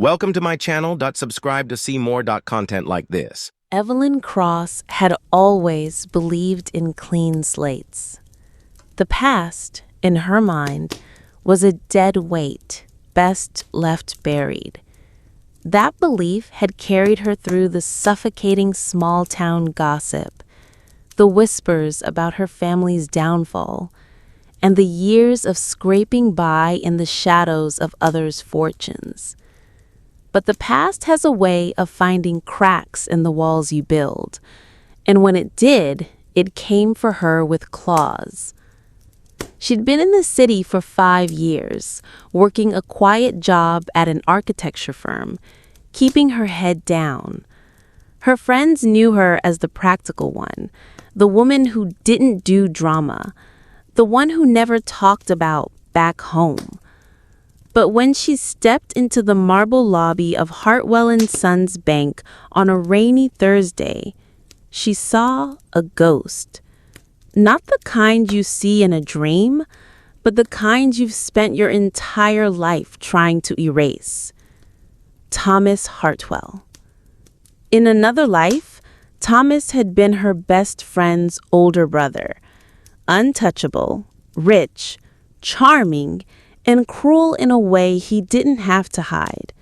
Welcome to my channel. Subscribe to see more content like this. Evelyn Cross had always believed in clean slates. The past, in her mind, was a dead weight, best left buried. That belief had carried her through the suffocating small-town gossip, the whispers about her family's downfall, and the years of scraping by in the shadows of others' fortunes. But the past has a way of finding cracks in the walls you build, and when it did, it came for her with claws. She'd been in the city for 5 years, working a quiet job at an architecture firm, keeping her head down. Her friends knew her as the practical one, the woman who didn't do drama, the one who never talked about back home. But when she stepped into the marble lobby of Hartwell & Sons Bank on a rainy Thursday, she saw a ghost. Not the kind you see in a dream, but the kind you've spent your entire life trying to erase. Thomas Hartwell. In another life, Thomas had been her best friend's older brother. Untouchable, rich, charming, and cruel in a way he didn't have to hide.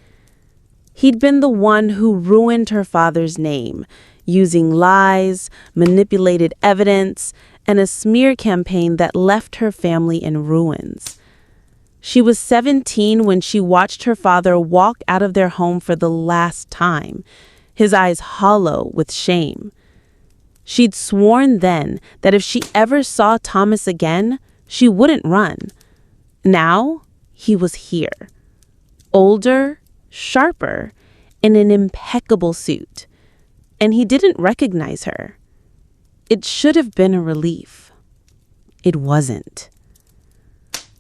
He'd been the one who ruined her father's name, using lies, manipulated evidence, and a smear campaign that left her family in ruins. She was 17 when she watched her father walk out of their home for the last time, his eyes hollow with shame. She'd sworn then that if she ever saw Thomas again, she wouldn't run. Now, he was here. Older, sharper, in an impeccable suit. And he didn't recognize her. It should have been a relief. It wasn't.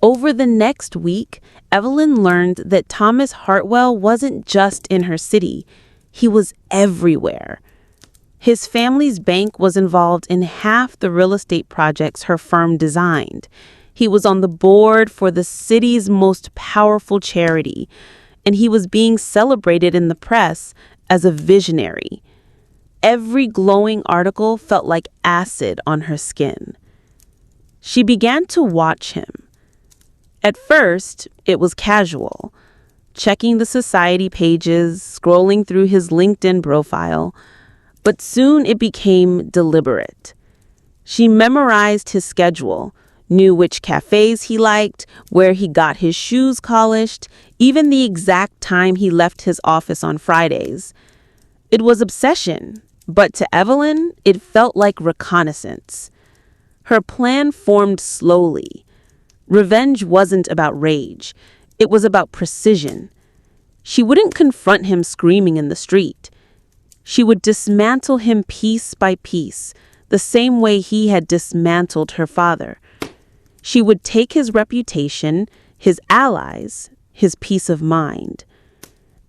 Over the next week, Evelyn learned that Thomas Hartwell wasn't just in her city. He was everywhere. His family's bank was involved in half the real estate projects her firm designed. He was on the board for the city's most powerful charity, and he was being celebrated in the press as a visionary. Every glowing article felt like acid on her skin. She began to watch him. At first, it was casual, checking the society pages, scrolling through his LinkedIn profile, but soon it became deliberate. She memorized his schedule, knew which cafes he liked, where he got his shoes polished, even the exact time he left his office on Fridays. It was obsession, but to Evelyn, it felt like reconnaissance. Her plan formed slowly. Revenge wasn't about rage. It was about precision. She wouldn't confront him screaming in the street. She would dismantle him piece by piece, the same way he had dismantled her father. She would take his reputation, his allies, his peace of mind.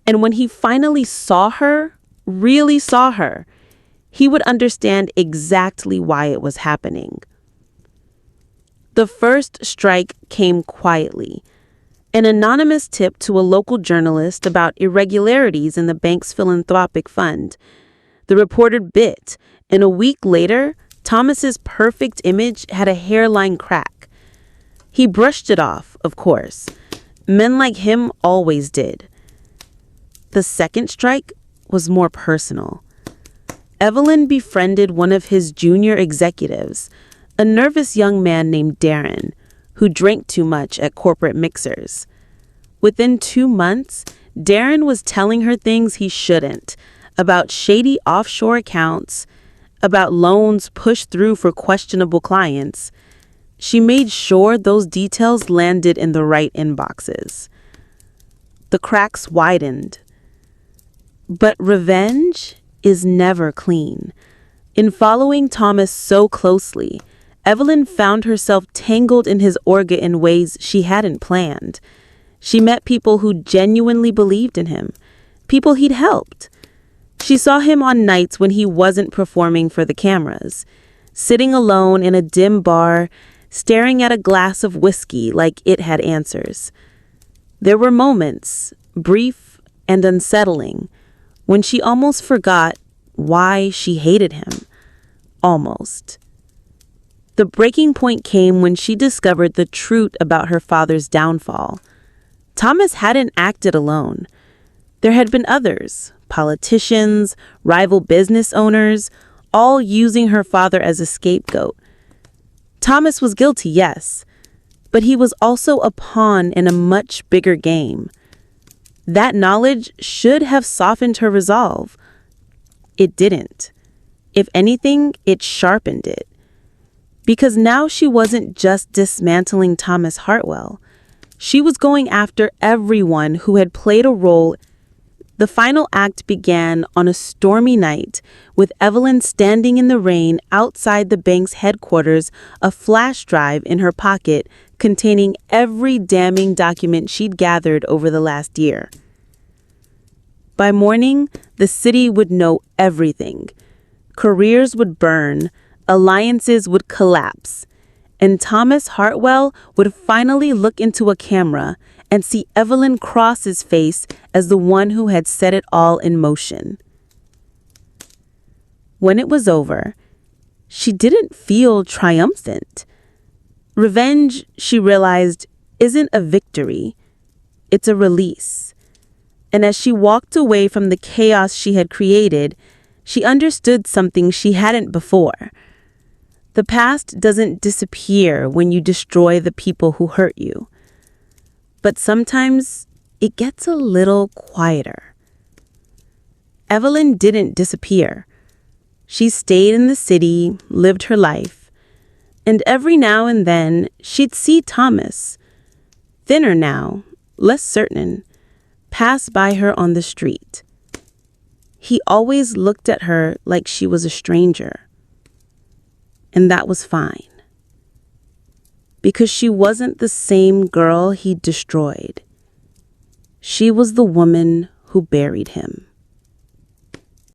And when he finally saw her, really saw her, he would understand exactly why it was happening. The first strike came quietly. An anonymous tip to a local journalist about irregularities in the bank's philanthropic fund. The reporter bit, and a week later, Thomas's perfect image had a hairline crack. He brushed it off, of course. Men like him always did. The second strike was more personal. Evelyn befriended one of his junior executives, a nervous young man named Darren, who drank too much at corporate mixers. Within 2 months, Darren was telling her things he shouldn't, about shady offshore accounts, about loans pushed through for questionable clients. She made sure those details landed in the right inboxes. The cracks widened. But revenge is never clean. In following Thomas so closely, Evelyn found herself tangled in his orbit in ways she hadn't planned. She met people who genuinely believed in him, people he'd helped. She saw him on nights when he wasn't performing for the cameras, sitting alone in a dim bar, staring at a glass of whiskey like it had answers. There were moments, brief, and unsettling when she almost forgot why she hated him. Almost. The breaking point came when she discovered the truth about her father's downfall. Thomas hadn't acted alone. There had been others, politicians, rival business owners, all using her father as a scapegoat. Thomas was guilty, yes, but he was also a pawn in a much bigger game. That knowledge should have softened her resolve. It didn't. If anything, it sharpened it. Because now she wasn't just dismantling Thomas Hartwell. She was going after everyone who had played a role. The final act began on a stormy night with Evelyn standing in the rain outside the bank's headquarters, a flash drive in her pocket containing every damning document she'd gathered over the last year. By morning, the city would know everything. Careers would burn, alliances would collapse, and Thomas Hartwell would finally look into a camera and see Evelyn Cross's face as the one who had set it all in motion. When it was over, she didn't feel triumphant. Revenge, she realized, isn't a victory. It's a release. And as she walked away from the chaos she had created, she understood something she hadn't before. The past doesn't disappear when you destroy the people who hurt you. But sometimes it gets a little quieter. Evelyn didn't disappear. She stayed in the city, lived her life, and every now and then she'd see Thomas, thinner now, less certain, pass by her on the street. He always looked at her like she was a stranger. And that was fine. Because she wasn't the same girl he destroyed. She was the woman who buried him.